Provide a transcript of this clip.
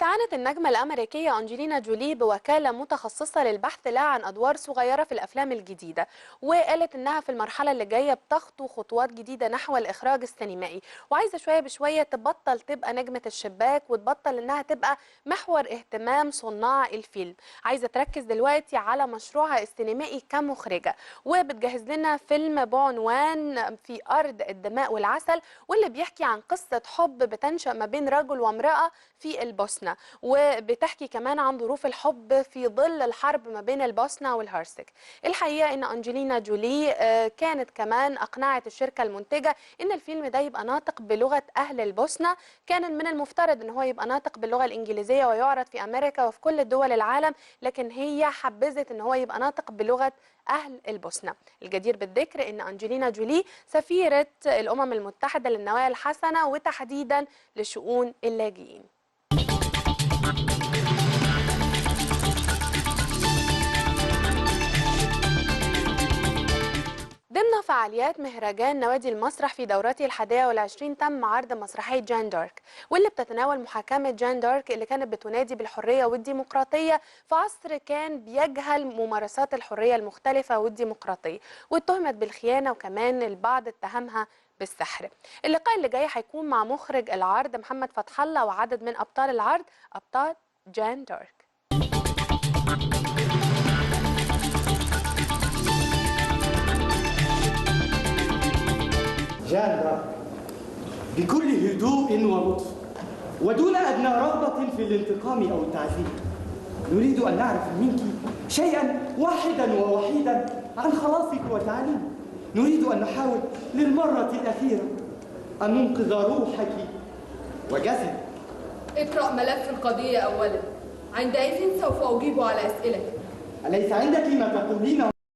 استعانت النجمة الأمريكية أنجلينا جولي بوكالة متخصصة للبحث لها عن أدوار صغيرة في الأفلام الجديدة، وقالت إنها في المرحلة اللي جاية بتخطو خطوات جديدة نحو الإخراج السينمائي، وعايزة شوية بشوية تبطل تبقى نجمة الشباك وتبطل إنها تبقى محور اهتمام صناع الفيلم. عايزة تركز دلوقتي على مشروعها السينمائي كمخرجة، وبتجهز لنا فيلم بعنوان في أرض الدماء والعسل، واللي بيحكي عن قصة حب بتنشأ ما بين رجل وامرأة في البوسنة، وبتحكي كمان عن ظروف الحب في ظل الحرب ما بين البوسنة والهرسك. الحقيقة ان أنجلينا جولي كانت كمان اقنعت الشركة المنتجة ان الفيلم ده يبقى ناطق بلغة اهل البوسنة. كان من المفترض ان هو يبقى ناطق باللغة الانجليزية ويعرض في امريكا وفي كل دول العالم، لكن هي حبذت ان هو يبقى ناطق بلغة أهل البوسنة. الجدير بالذكر أن أنجلينا جولي سفيرة الأمم المتحدة للنوايا الحسنة وتحديدا لشؤون اللاجئين. ضمن فعاليات مهرجان نوادي المسرح في دورته ال11 تم عرض مسرحية جان دارك، واللي بتتناول محاكمة جان دارك اللي كانت بتنادي بالحرية والديمقراطية في عصر كان بيجهل ممارسات الحرية المختلفة والديمقراطية، واتهمت بالخيانة، وكمان البعض اتهمها بالسحر. اللقاء اللي جاي هيكون مع مخرج العرض محمد فتح الله وعدد من أبطال العرض، أبطال جان دارك. جان دارك بكل هدوء ولطف ودون أدنى رغبة في الانتقام أو التعذيب، نريد أن نعرف منك شيئا واحدا ووحيدا عن خلاصك وتعليمك. نريد أن نحاول للمرة الأخيرة أن ننقذ روحك وجسدك. اقرأ ملف القضية أولا، عندئذ سوف أجيب على أسئلتك. أليس عندك ما تقولين